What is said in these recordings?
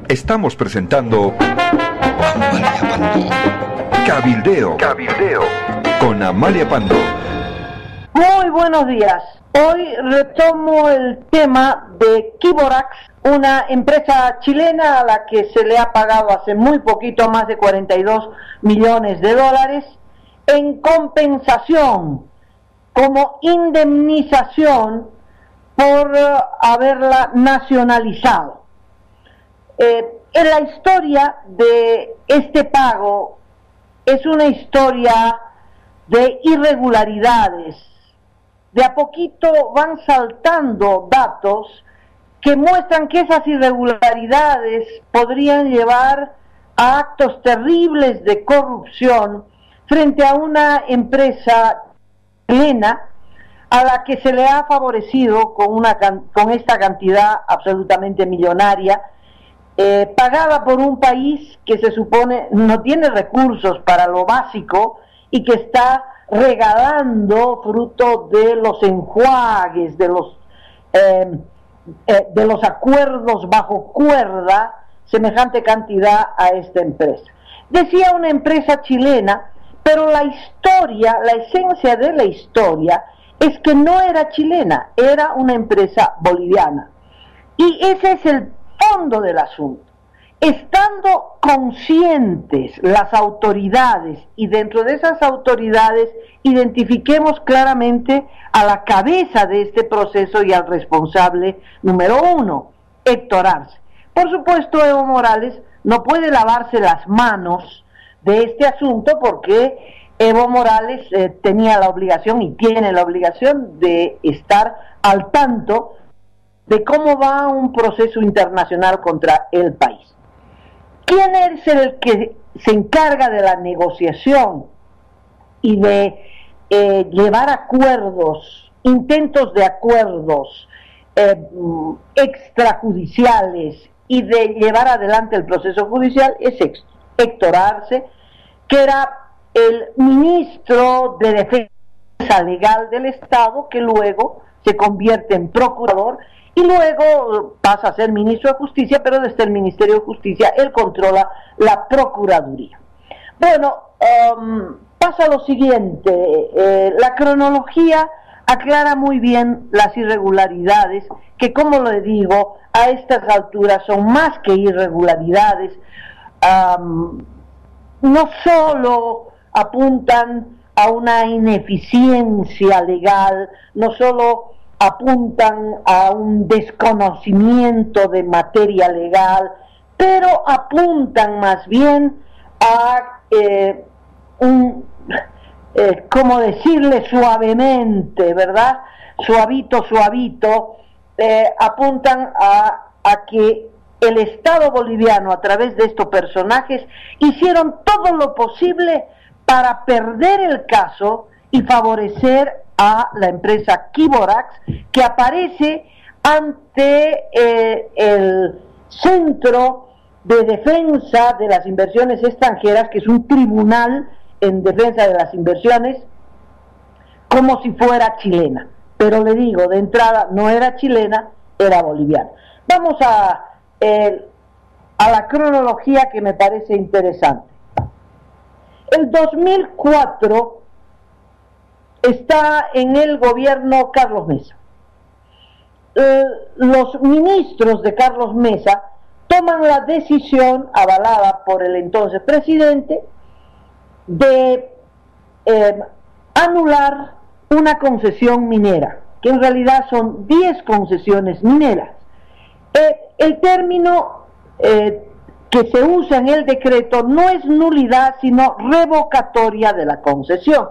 Estamos presentando Cabildeo con Amalia Pando. Muy buenos días. Hoy retomo el tema de Quiborax, una empresa chilena a la que se le ha pagado hace muy poquito más de 42 millones de dólares en compensación, como indemnización por haberla nacionalizado. En la historia de este pago es una historia de irregularidades. De a poquito van saltando datos que muestran que esas irregularidades podrían llevar a actos terribles de corrupción frente a una empresa chilena a la que se le ha favorecido con esta cantidad absolutamente millonaria, pagada por un país que se supone no tiene recursos para lo básico y que está regalando fruto de los enjuagues, de los acuerdos bajo cuerda, semejante cantidad a esta empresa. Decía una empresa chilena, pero la historia, la esencia de la historia es que no era chilena, era una empresa boliviana. Y ese es el fondo del asunto. Estando conscientes las autoridades, y dentro de esas autoridades identifiquemos claramente a la cabeza de este proceso y al responsable número uno, Héctor Arce. Por supuesto, Evo Morales no puede lavarse las manos de este asunto porque Evo Morales tenía la obligación y tiene la obligación de estar al tanto de cómo va un proceso internacional contra el país. ¿Quién es el que se encarga de la negociación y de llevar acuerdos, intentos de acuerdos extrajudiciales y de llevar adelante el proceso judicial? Es Héctor Arce, que era el ministro de Defensa Legal del Estado, que luego se convierte en procurador y luego pasa a ser ministro de Justicia, pero desde el Ministerio de Justicia él controla la Procuraduría. Bueno, pasa lo siguiente, la cronología aclara muy bien las irregularidades, que como le digo, a estas alturas son más que irregularidades, no solo apuntan a una ineficiencia legal, no solo apuntan a un desconocimiento de materia legal, pero apuntan más bien a ¿cómo decirle suavemente, verdad? Suavito, apuntan a que el Estado boliviano, a través de estos personajes, hicieron todo lo posible para perder el caso y favorecer a la empresa Quiborax, que aparece ante el Centro de Defensa de las Inversiones Extranjeras, que es un tribunal en defensa de las inversiones, como si fuera chilena. Pero le digo, de entrada no era chilena, era boliviana. Vamos a la cronología, que me parece interesante. El 2004 está en el gobierno Carlos Mesa. Los ministros de Carlos Mesa toman la decisión, avalada por el entonces presidente, de anular una concesión minera, que en realidad son 10 concesiones mineras. El término que se usa en el decreto no es nulidad, sino revocatoria de la concesión.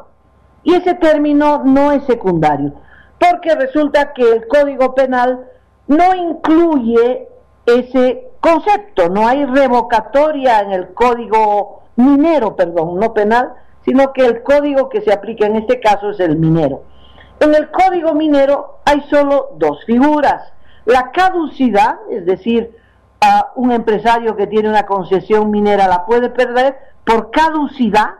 Y ese término no es secundario, porque resulta que el Código Penal no incluye ese concepto, no hay revocatoria en el Código minero, perdón, no penal, sino que el código que se aplica en este caso es el minero. En el Código minero hay solo dos figuras: la caducidad, es decir, a un empresario que tiene una concesión minera la puede perder por caducidad,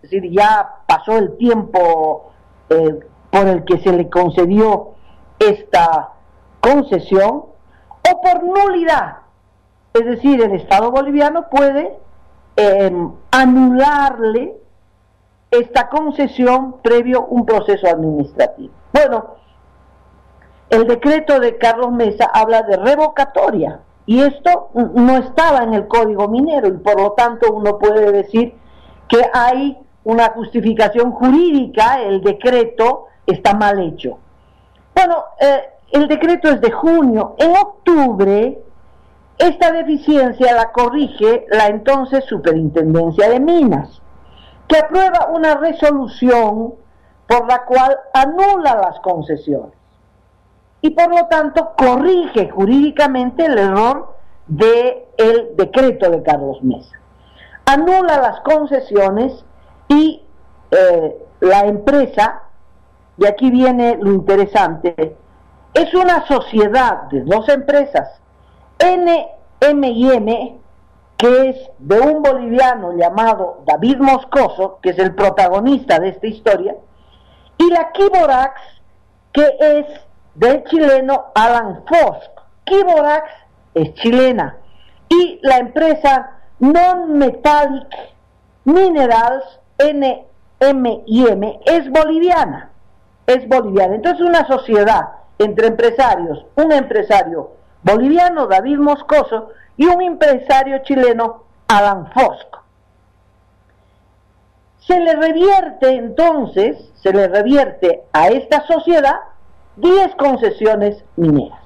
es decir, ya pasó el tiempo por el que se le concedió esta concesión, o por nulidad, Es decir, el Estado boliviano puede anularle esta concesión previo un proceso administrativo. Bueno, el decreto de Carlos Mesa habla de revocatoria, y esto no estaba en el Código Minero, y por lo tanto uno puede decir que hay una justificación jurídica, el decreto está mal hecho. Bueno, el decreto es de junio. En octubre, esta deficiencia la corrige la entonces Superintendencia de Minas, que aprueba una resolución por la cual anula las concesiones y por lo tanto corrige jurídicamente el error del decreto de Carlos Mesa. Anula las concesiones y la empresa, y aquí viene lo interesante, es una sociedad de dos empresas, NMIM, que es de un boliviano llamado David Moscoso, que es el protagonista de esta historia, y la Quiborax, que es del chileno Alan Fosk. Quiborax es chilena, y la empresa Non-Metallic Minerals, NMIM, es boliviana. Entonces una sociedad entre empresarios, un empresario boliviano, David Moscoso, y un empresario chileno, Alan Fosk. Se le revierte a esta sociedad 10 concesiones mineras.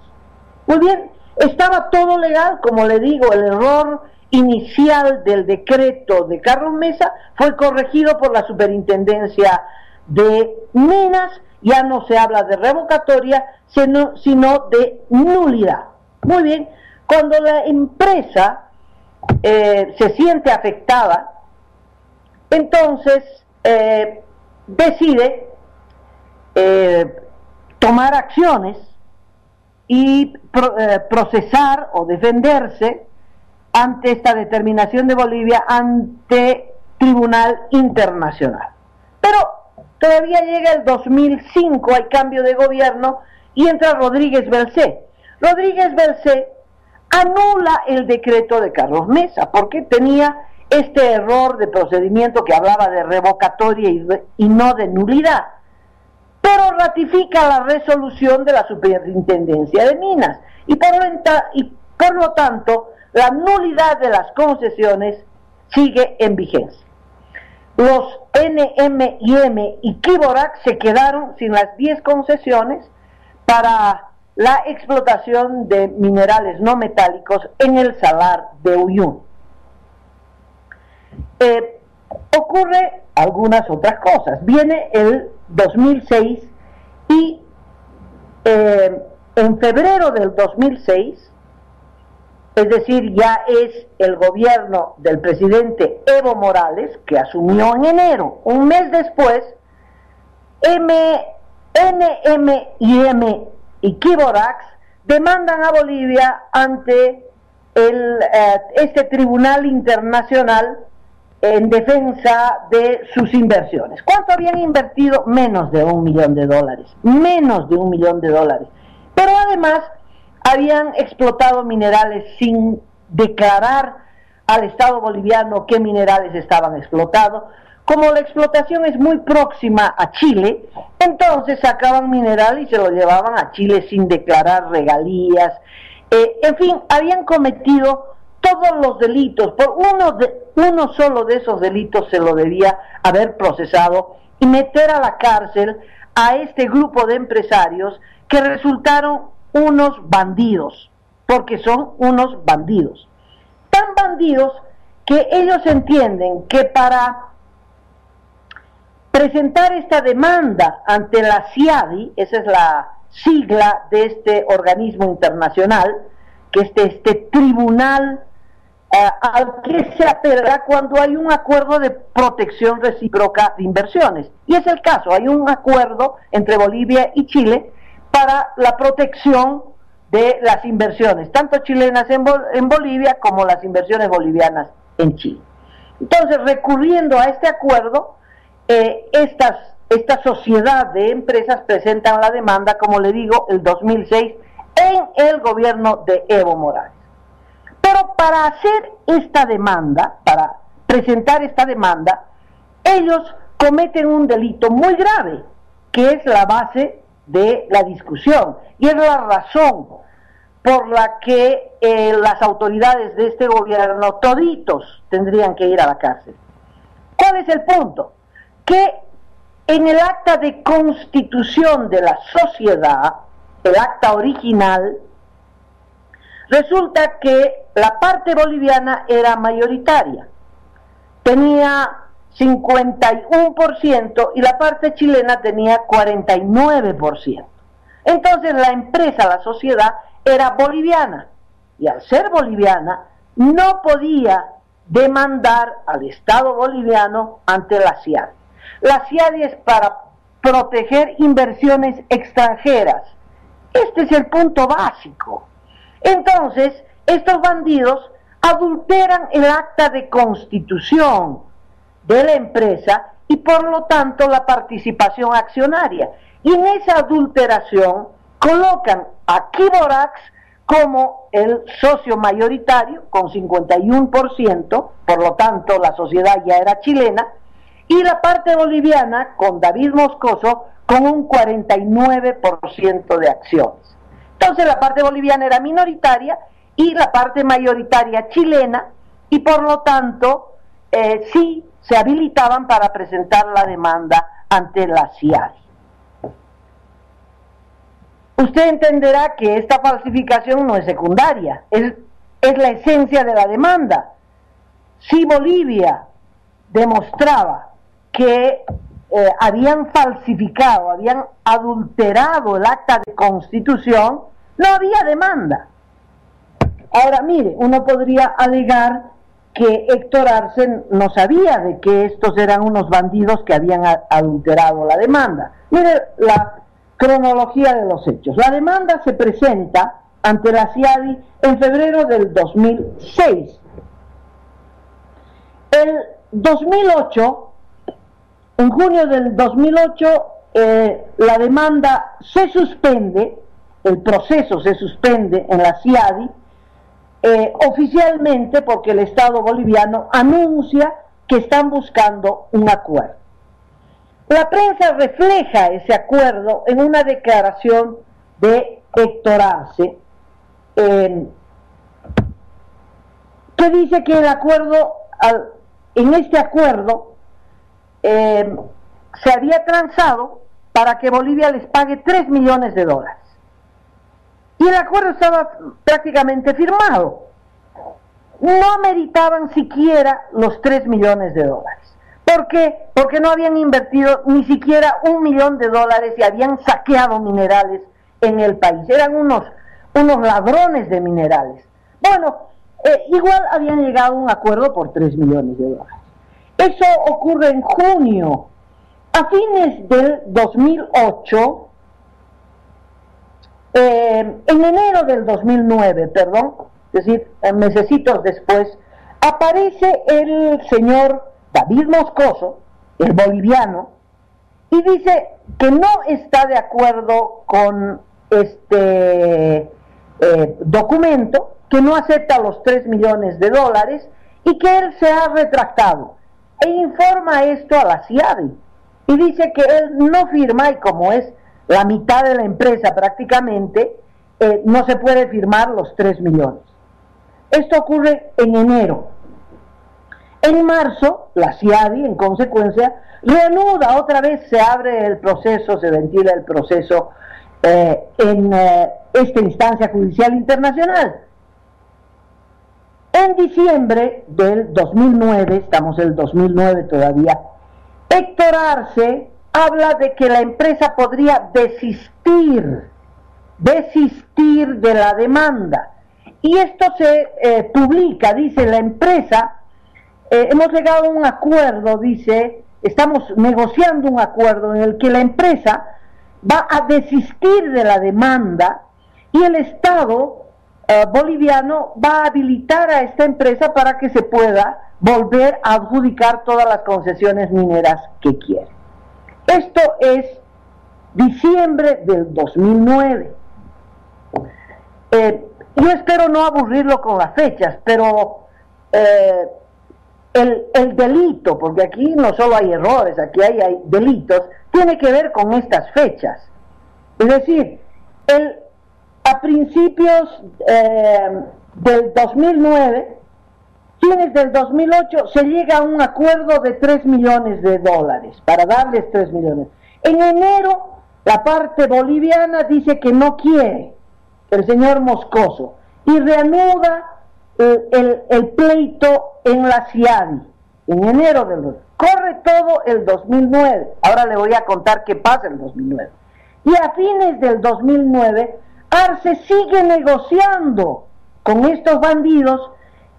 Muy bien, estaba todo legal, como le digo, el error inicial del decreto de Carlos Mesa fue corregido por la Superintendencia de Minas, ya no se habla de revocatoria, sino de nulidad. Muy bien, cuando la empresa se siente afectada, entonces decide tomar acciones y procesar o defenderse ante esta determinación de Bolivia ante Tribunal Internacional. Pero todavía llega el 2005, hay cambio de gobierno y entra Rodríguez Belcé. Rodríguez Belcé anula el decreto de Carlos Mesa porque tenía este error de procedimiento que hablaba de revocatoria y no de nulidad, pero ratifica la resolución de la Superintendencia de Minas y por lo tanto la nulidad de las concesiones sigue en vigencia. Los NMIM y Quiborax se quedaron sin las 10 concesiones para la explotación de minerales no metálicos en el salar de Uyuni. Ocurre algunas otras cosas. Viene el 2006 y en febrero del 2006, es decir, ya es el gobierno del presidente Evo Morales, que asumió en enero, un mes después, NMIM y Quiborax demandan a Bolivia ante este tribunal internacional en defensa de sus inversiones. ¿Cuánto habían invertido? Menos de $1 millón. Menos de $1 millón. Pero además habían explotado minerales sin declarar al Estado boliviano qué minerales estaban explotados. Como la explotación es muy próxima a Chile, entonces sacaban mineral y se lo llevaban a Chile sin declarar regalías. En fin, habían cometido todos los delitos. Por uno solo de esos delitos se lo debía haber procesado y meter a la cárcel a este grupo de empresarios que resultaron unos bandidos, porque son unos bandidos. Tan bandidos que ellos entienden que para presentar esta demanda ante la CIADI, esa es la sigla de este organismo internacional, que este tribunal al que se apela cuando hay un acuerdo de protección recíproca de inversiones. Y es el caso, hay un acuerdo entre Bolivia y Chile para la protección de las inversiones, tanto chilenas en Bolivia como las inversiones bolivianas en Chile. Entonces, recurriendo a este acuerdo, esta sociedad de empresas presentan la demanda, como le digo, el 2006 en el gobierno de Evo Morales. Pero para hacer esta demanda, para presentar esta demanda, ellos cometen un delito muy grave, que es la base de la discusión, y es la razón por la que las autoridades de este gobierno toditos tendrían que ir a la cárcel. ¿Cuál es el punto? Que en el acta de constitución de la sociedad, el acta original, resulta que la parte boliviana era mayoritaria, tenía 51% y la parte chilena tenía 49%. Entonces la empresa, la sociedad, era boliviana, y al ser boliviana no podía demandar al Estado boliviano ante la CIADI. La CIADI es para proteger inversiones extranjeras. Este es el punto básico. Entonces, estos bandidos adulteran el acta de constitución de la empresa y por lo tanto la participación accionaria. Y en esa adulteración colocan a Quiborax como el socio mayoritario con 51%, por lo tanto la sociedad ya era chilena, y la parte boliviana con David Moscoso con un 49% de acciones. Entonces la parte boliviana era minoritaria y la parte mayoritaria chilena, y por lo tanto sí se habilitaban para presentar la demanda ante la CIADI. Usted entenderá que esta falsificación no es secundaria, es la esencia de la demanda. Si Bolivia demostraba que habían falsificado, habían adulterado el acta de constitución, no había demanda. Ahora mire, uno podría alegar que Héctor Arce no sabía de que estos eran unos bandidos que habían adulterado la demanda. Mire la cronología de los hechos. La demanda se presenta ante la CIADI en febrero del 2006. El 2008, en junio del 2008, la demanda se suspende, el proceso se suspende en la CIADI, oficialmente porque el Estado boliviano anuncia que están buscando un acuerdo. La prensa refleja ese acuerdo en una declaración de Héctor Arce, que dice que el acuerdo, en este acuerdo, se había transado para que Bolivia les pague 3 millones de dólares. Y el acuerdo estaba prácticamente firmado. No ameritaban siquiera los 3 millones de dólares. ¿Por qué? Porque no habían invertido ni siquiera $1 millón y habían saqueado minerales en el país. Eran unos ladrones de minerales. Bueno, igual habían llegado a un acuerdo por 3 millones de dólares. Eso ocurre en junio. A fines del 2008, en enero del 2009, perdón, es decir, mesecitos después, aparece el señor David Moscoso, el boliviano, y dice que no está de acuerdo con este documento, que no acepta los 3 millones de dólares y que él se ha retractado. E informa esto a la CIADI y dice que él no firma, y como es la mitad de la empresa prácticamente, no se puede firmar los 3 millones. Esto ocurre en enero. En marzo, la CIADI, en consecuencia, reanuda otra vez, se abre el proceso, se ventila el proceso en esta instancia judicial internacional. En diciembre del 2009, estamos en el 2009 todavía, Héctor Arce habla de que la empresa podría desistir de la demanda. Y esto se publica, dice la empresa, hemos llegado a un acuerdo, dice, estamos negociando un acuerdo en el que la empresa va a desistir de la demanda y el Estado boliviano va a habilitar a esta empresa para que se pueda volver a adjudicar todas las concesiones mineras que quiere. Esto es diciembre del 2009. yo espero no aburrirlo con las fechas, pero el delito, porque aquí no solo hay errores, aquí hay delitos, tiene que ver con estas fechas. Es decir, a principios del 2009, fines del 2008, se llega a un acuerdo de $3 millones, para darles 3 millones. En enero, la parte boliviana dice que no quiere, el señor Moscoso, y reanuda el pleito en la CIADI, en enero corre todo el 2009. Ahora le voy a contar qué pasa en el 2009. Y a fines del 2009, Arce sigue negociando con estos bandidos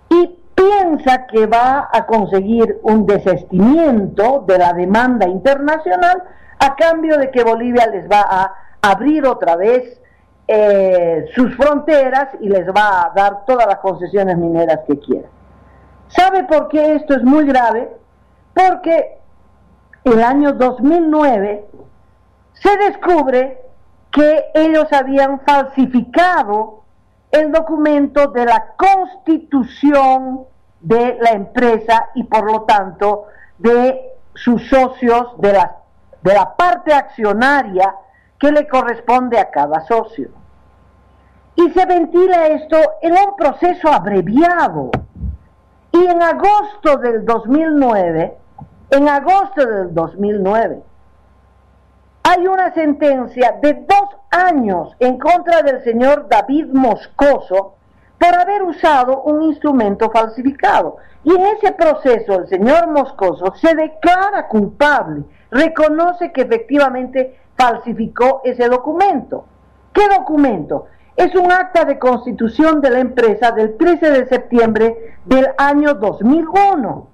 y piensa que va a conseguir un desistimiento de la demanda internacional a cambio de que Bolivia les va a abrir otra vez sus fronteras y les va a dar todas las concesiones mineras que quieran. ¿Sabe por qué esto es muy grave? Porque el año 2009 se descubre que ellos habían falsificado el documento de la constitución de la empresa y por lo tanto de sus socios, de la parte accionaria que le corresponde a cada socio. Y se ventila esto en un proceso abreviado. Y en agosto del 2009, hay una sentencia de 2 años en contra del señor David Moscoso por haber usado un instrumento falsificado. Y en ese proceso el señor Moscoso se declara culpable, reconoce que efectivamente falsificó ese documento. ¿Qué documento? Es un acta de constitución de la empresa del 13 de septiembre del año 2001.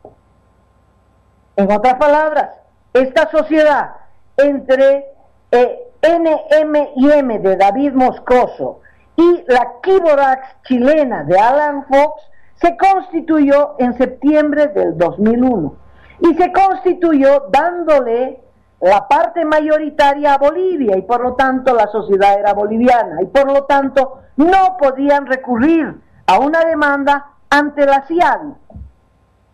En otras palabras, esta sociedad entre NMIM de David Moscoso y la Kiborax chilena de Alan Fox se constituyó en septiembre del 2001 y se constituyó dándole la parte mayoritaria a Bolivia y por lo tanto la sociedad era boliviana y por lo tanto no podían recurrir a una demanda ante la CIADI.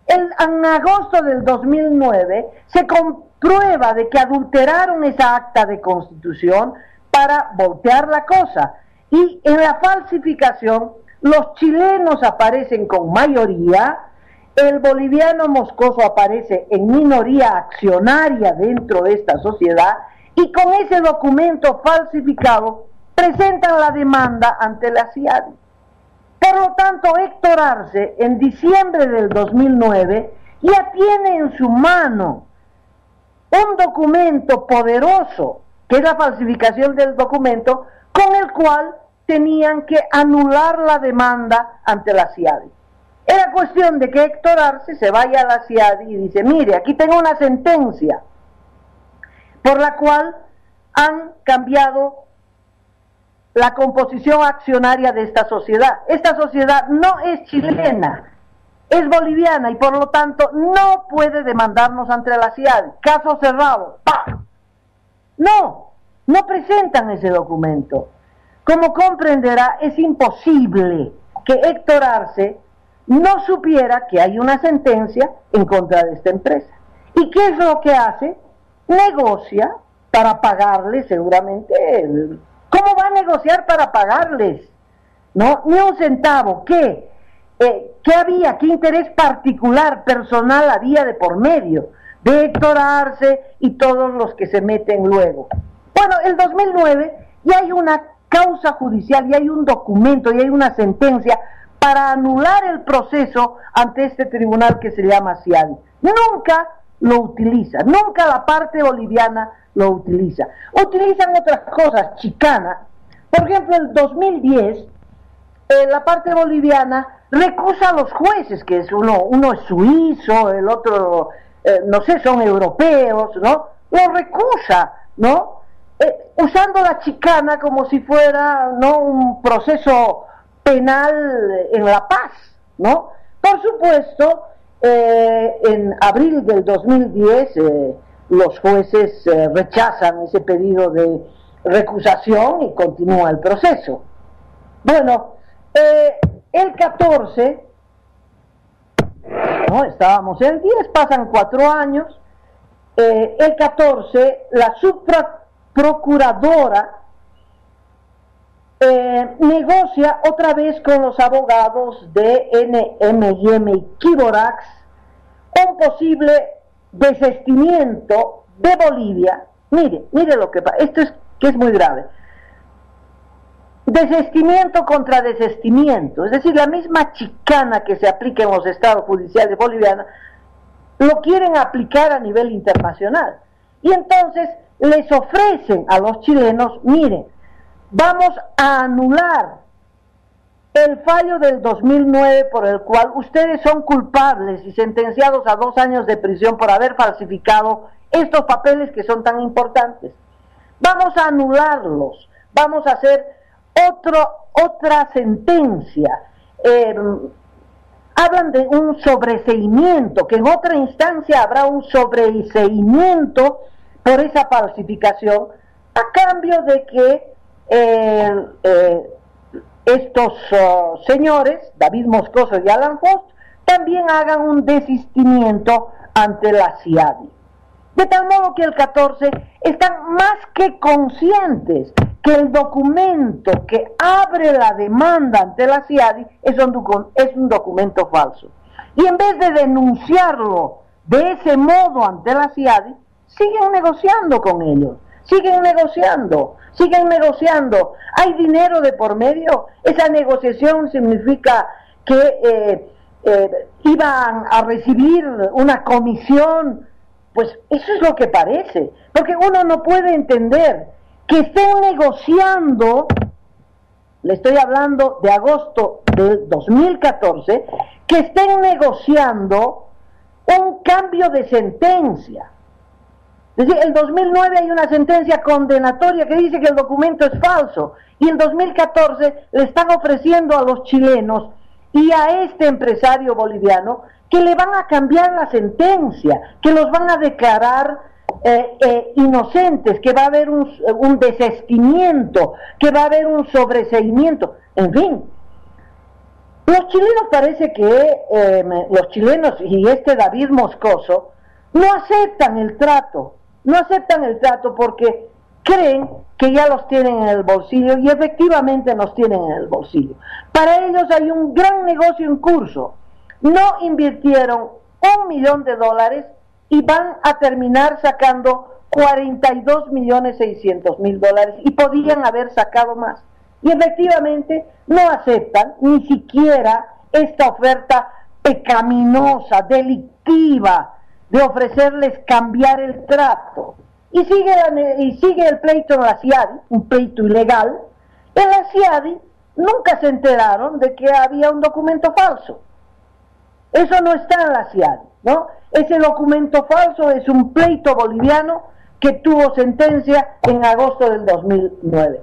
En agosto del 2009 se comprueba de que adulteraron esa acta de constitución para voltear la cosa y en la falsificación los chilenos aparecen con mayoría, el boliviano Moscoso aparece en minoría accionaria dentro de esta sociedad y con ese documento falsificado presentan la demanda ante la CIADI. Por lo tanto, Héctor Arce, en diciembre del 2009, ya tiene en su mano un documento poderoso, que es la falsificación del documento, con el cual tenían que anular la demanda ante la CIADI. Era cuestión de que Héctor Arce se vaya a la CIADI y dice, mire, aquí tengo una sentencia por la cual han cambiado la composición accionaria de esta sociedad. Esta sociedad no es chilena, es boliviana y por lo tanto no puede demandarnos ante la CIADI. Caso cerrado. ¡Pah! No presentan ese documento. Como comprenderá, es imposible que Héctor Arce no supiera que hay una sentencia en contra de esta empresa. ¿Y qué es lo que hace? Negocia para pagarle seguramente. ¿Cómo va a negociar para pagarles? ¿No? Ni un centavo. ¿Qué? ¿Qué había? ¿Qué interés particular, personal había de por medio de Héctor Arce y todos los que se meten luego? Bueno, el 2009 ya hay una causa judicial, ya hay un documento, ya hay una sentencia para anular el proceso ante este tribunal que se llama CIADI. Nunca lo utiliza, nunca la parte boliviana lo utiliza. Utilizan otras cosas chicanas. Por ejemplo, en el 2010, la parte boliviana recusa a los jueces, que es uno es suizo, el otro, no sé, son europeos, ¿no? Lo recusa, ¿no? Usando la chicana como si fuera, ¿no?, un proceso penal en La Paz, ¿no? Por supuesto, en abril del 2010 los jueces rechazan ese pedido de recusación y continúa el proceso. Bueno, El 14, ¿no? Estábamos en el 10, pasan 4 años, el 14, la subprocuradora negocia otra vez con los abogados de NMM y Kiborax un posible desistimiento de Bolivia. Mire lo que pasa, esto es que es muy grave. Desistimiento contra desistimiento, es decir, la misma chicana que se aplica en los estados judiciales bolivianos, lo quieren aplicar a nivel internacional. Y entonces les ofrecen a los chilenos, miren, vamos a anular el fallo del 2009 por el cual ustedes son culpables y sentenciados a 2 años de prisión por haber falsificado estos papeles que son tan importantes. Vamos a anularlos, vamos a hacer otra sentencia. Hablan de un sobreseimiento, que en otra instancia habrá un sobreseimiento por esa falsificación, a cambio de que estos señores, David Moscoso y Alan Fost, también hagan un desistimiento ante la CIADI. De tal modo que el 14 están más que conscientes que el documento que abre la demanda ante la CIADI es un documento falso. Y en vez de denunciarlo de ese modo ante la CIADI, siguen negociando con ellos, siguen negociando. Hay dinero de por medio. Esa negociación significa que iban a recibir una comisión. Pues eso es lo que parece, porque uno no puede entender que estén negociando, le estoy hablando de agosto del 2014, que estén negociando un cambio de sentencia. Es decir, el 2009 hay una sentencia condenatoria que dice que el documento es falso, y el 2014 le están ofreciendo a los chilenos y a este empresario boliviano que le van a cambiar la sentencia, que los van a declarar inocentes, que va a haber un desistimiento, que va a haber un sobreseimiento, en fin. Los chilenos parece que, los chilenos y este David Moscoso, no aceptan el trato porque creen que ya los tienen en el bolsillo, y efectivamente nos tienen en el bolsillo. Para ellos hay un gran negocio en curso. No invirtieron $1 millón y van a terminar sacando $42.600.000 y podían haber sacado más. Y efectivamente no aceptan ni siquiera esta oferta pecaminosa, delictiva, de ofrecerles cambiar el trato. Y sigue el pleito en la CIADI, un pleito ilegal. En la CIADI nunca se enteraron de que había un documento falso. Eso no está en la CIADI, ¿no? Ese documento falso es un pleito boliviano que tuvo sentencia en agosto del 2009.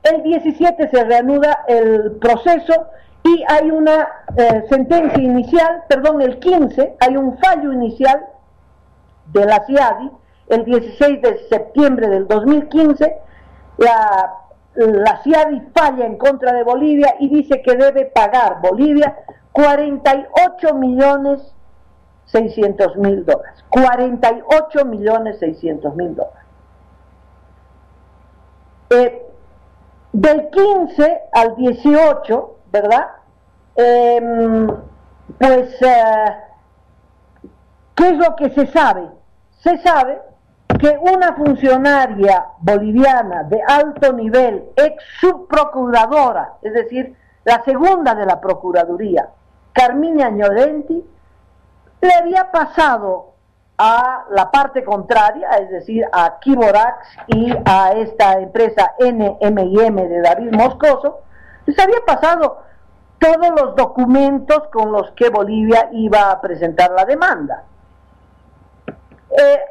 El 17 se reanuda el proceso y hay una sentencia inicial, el 15, hay un fallo inicial de la CIADI, el 16 de septiembre del 2015, la CIADI falla en contra de Bolivia y dice que debe pagar Bolivia $48.600.000. $48.600.000. Del 15 al 18, ¿verdad? ¿Qué es lo que se sabe? Se sabe que una funcionaria boliviana de alto nivel, ex subprocuradora, es decir, la segunda de la Procuraduría, Carmiña Llorenti, le había pasado a la parte contraria, es decir, a Kiborax y a esta empresa NMM de David Moscoso, les había pasado todos los documentos con los que Bolivia iba a presentar la demanda.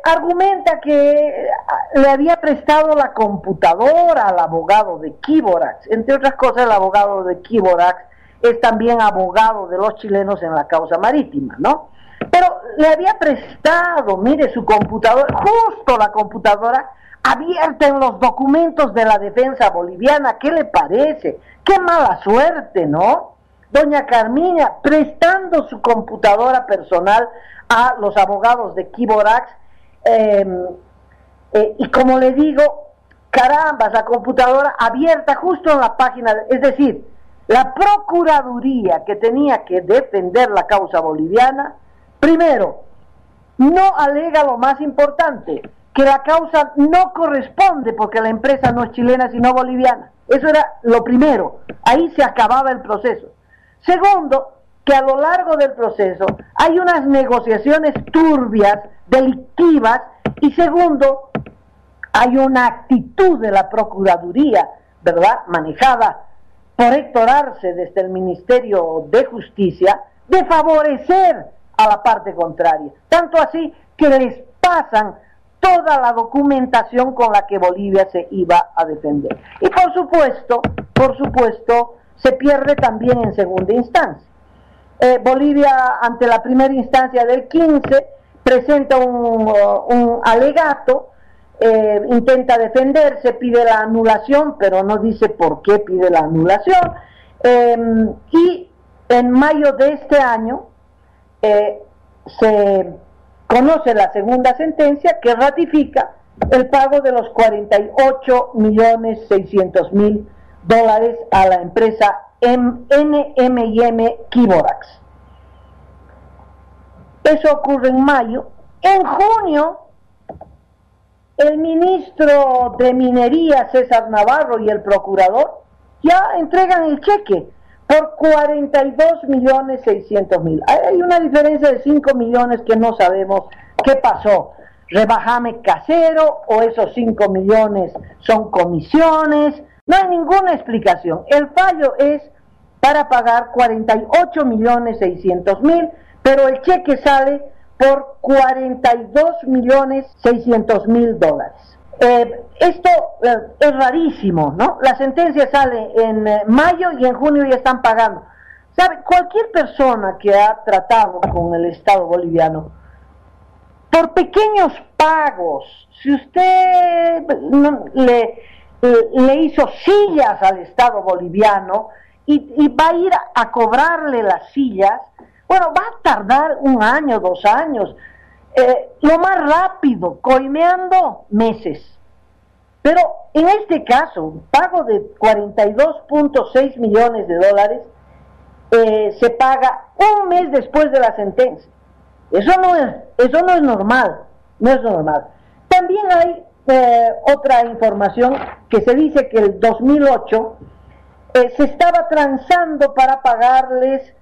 Argumenta que le había prestado la computadora al abogado de Kiborax. Entre otras cosas, el abogado de Kiborax es también abogado de los chilenos en la causa marítima, ¿no? Pero le había prestado, mire, su computadora, justo la computadora abierta en los documentos de la defensa boliviana. ¿Qué le parece? ¡Qué mala suerte!, ¿no? Doña Carmiña prestando su computadora personal a los abogados de Kiborax, y como le digo, caramba, la computadora abierta justo en la página, es decir, la Procuraduría que tenía que defender la causa boliviana, primero, no alega lo más importante, que la causa no corresponde porque la empresa no es chilena sino boliviana. Eso era lo primero, ahí se acababa el proceso. Segundo, que a lo largo del proceso hay unas negociaciones turbias, delictivas, y segundo, hay una actitud de la Procuraduría, ¿verdad?, manejada por Héctor Arce desde el Ministerio de Justicia, de favorecer a la parte contraria, tanto así que les pasan toda la documentación con la que Bolivia se iba a defender. Y por supuesto, se pierde también en segunda instancia. Bolivia, ante la primera instancia del 15, presenta un alegato, intenta defenderse, pide la anulación, pero no dice por qué pide la anulación, y en mayo de este año se conoce la segunda sentencia que ratifica el pago de los $48.600.000 a la empresa NM&M Kiborax. Eso ocurre en mayo. En junio, el ministro de Minería, César Navarro, y el procurador ya entregan el cheque por $42.600.000. Hay una diferencia de 5 millones que no sabemos qué pasó. Rebajame casero, o esos 5 millones son comisiones. No hay ninguna explicación. El fallo es para pagar $48.600.000, pero el cheque sale por $42.600.000. Esto es rarísimo, ¿no? La sentencia sale en mayo y en junio ya están pagando. ¿Sabe? Cualquier persona que ha tratado con el Estado boliviano, por pequeños pagos, si usted le hizo sillas al Estado boliviano y va a ir a cobrarle las sillas, bueno, va a tardar 1 año, 2 años, lo más rápido, coimeando, meses. Pero en este caso, un pago de $42.6 millones se paga 1 mes después de la sentencia. Eso no es normal, no es normal. También hay otra información que se dice que el 2008 se estaba transando para pagarles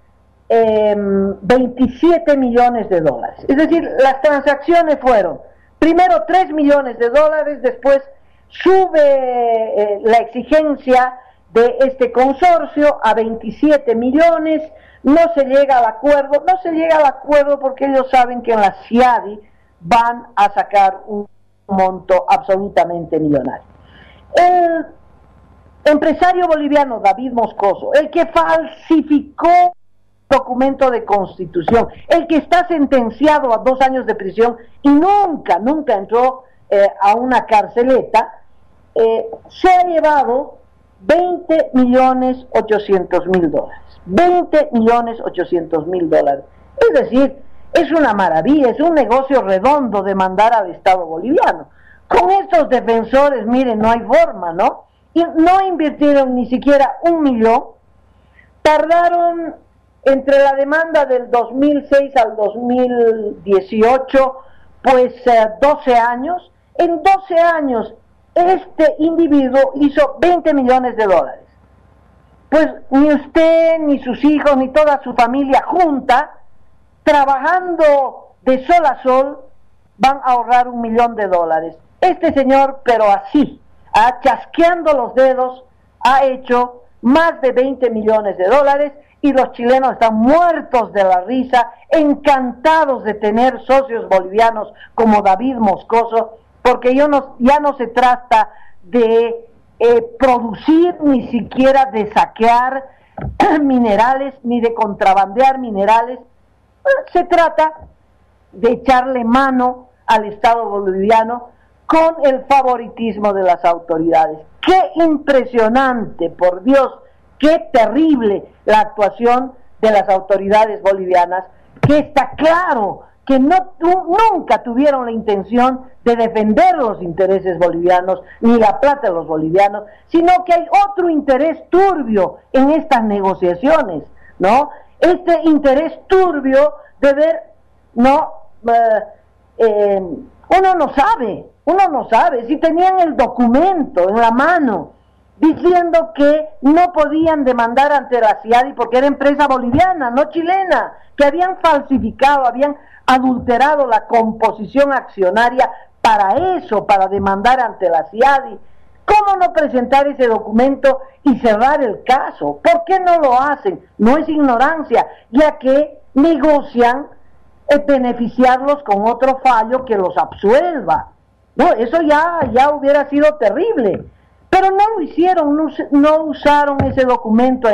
$27 millones. Es decir, las transacciones fueron primero $3 millones, después sube la exigencia de este consorcio a 27 millones, no se llega al acuerdo porque ellos saben que en la CIADI van a sacar un monto absolutamente millonario. El empresario boliviano David Moscoso, el que falsificó documento de constitución, el que está sentenciado a 2 años de prisión y nunca entró a una carceleta, se ha llevado $20.800.000. $20.800.000. Es decir, es una maravilla, es un negocio redondo demandar al Estado boliviano. Con estos defensores, miren, no hay forma, ¿no? Y no invirtieron ni siquiera $1 millón, tardaron entre la demanda del 2006 al 2018, pues 12 años. En 12 años, este individuo hizo $20 millones. Pues ni usted, ni sus hijos, ni toda su familia junta, trabajando de sol a sol, van a ahorrar $1 millón. Este señor, pero así, chasqueando los dedos, ha hecho más de $20 millones, y los chilenos están muertos de la risa, encantados de tener socios bolivianos como David Moscoso, porque ya no se trata de producir, ni siquiera de saquear minerales, ni de contrabandear minerales. Se trata de echarle mano al Estado boliviano con el favoritismo de las autoridades. ¡Qué impresionante, por Dios! ¡Qué terrible la actuación de las autoridades bolivianas! Que está claro que nunca tuvieron la intención de defender los intereses bolivianos, ni la plata de los bolivianos, sino que hay otro interés turbio en estas negociaciones, ¿no? Este interés turbio de ver, ¿no? Uno no sabe si tenían el documento en la mano diciendo que no podían demandar ante la CIADI porque era empresa boliviana, no chilena, que habían falsificado, habían adulterado la composición accionaria para eso, para demandar ante la CIADI. ¿Cómo no presentar ese documento y cerrar el caso? ¿Por qué no lo hacen? No es ignorancia, ya que negocian beneficiarlos con otro fallo que los absuelva. No, eso ya hubiera sido terrible. Pero no lo hicieron, no usaron ese documento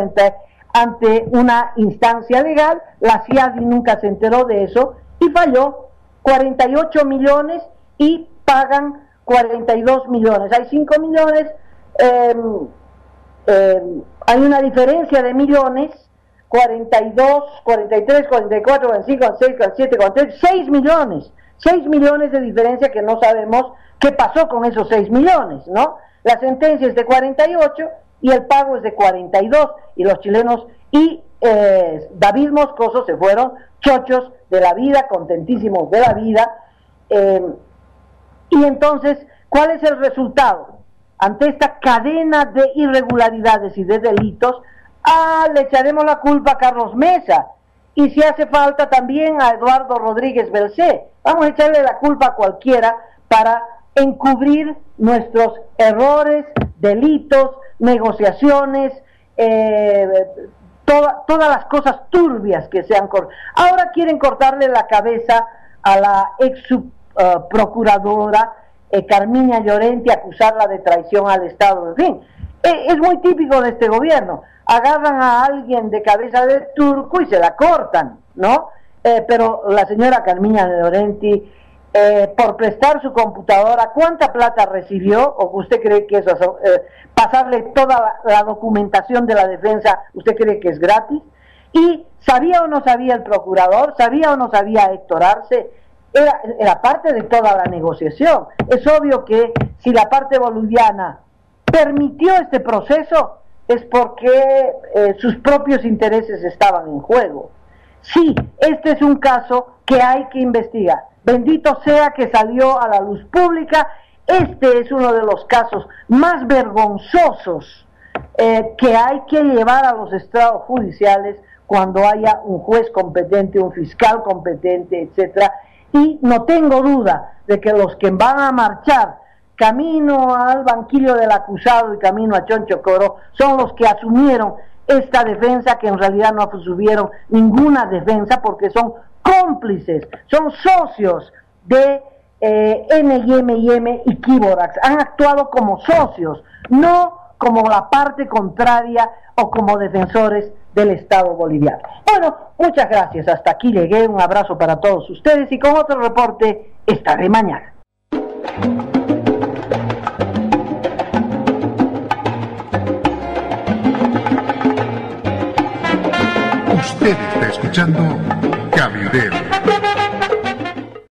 ante una instancia legal. La CIADI nunca se enteró de eso y falló. 48 millones y pagan 42 millones. Hay 5 millones, hay una diferencia de millones, 42, 43, 44, 45, 46, 47, 48, 6 millones de diferencia que no sabemos qué pasó con esos 6 millones, ¿no? La sentencia es de 48 y el pago es de 42 y los chilenos y David Moscoso se fueron chochos de la vida, contentísimos de la vida. Y entonces, ¿cuál es el resultado? Ante esta cadena de irregularidades y de delitos, le echaremos la culpa a Carlos Mesa, y si hace falta también a Eduardo Rodríguez Belcé. Vamos a echarle la culpa a cualquiera para encubrir nuestros errores, delitos, negociaciones, todas las cosas turbias que se han cortado. Ahora quieren cortarle la cabeza a la ex procuradora Carmiña Llorenti, acusarla de traición al Estado. En fin, es muy típico de este gobierno. Agarran a alguien de cabeza de turco y se la cortan, ¿no? Pero la señora Carmiña Llorenti, por prestar su computadora, ¿cuánta plata recibió? ¿O usted cree que eso, pasarle toda la documentación de la defensa, usted cree que es gratis? ¿Y sabía o no sabía el procurador? ¿Sabía o no sabía Héctor Arce? Era parte de toda la negociación. Es obvio que si la parte boliviana permitió este proceso, es porque sus propios intereses estaban en juego. Sí, este es un caso que hay que investigar. Bendito sea que salió a la luz pública. Este es uno de los casos más vergonzosos que hay que llevar a los estrados judiciales cuando haya un juez competente, un fiscal competente, etcétera. Y no tengo duda de que los que van a marchar camino al banquillo del acusado y camino a Chonchocoro son los que asumieron esta defensa, que en realidad no asumieron ninguna defensa porque son cómplices, son socios de NYM y Kiborax. Han actuado como socios, no como la parte contraria o como defensores del Estado boliviano. Bueno, muchas gracias, hasta aquí llegué, un abrazo para todos ustedes y con otro reporte estaré mañana. Usted está escuchando Cabildero.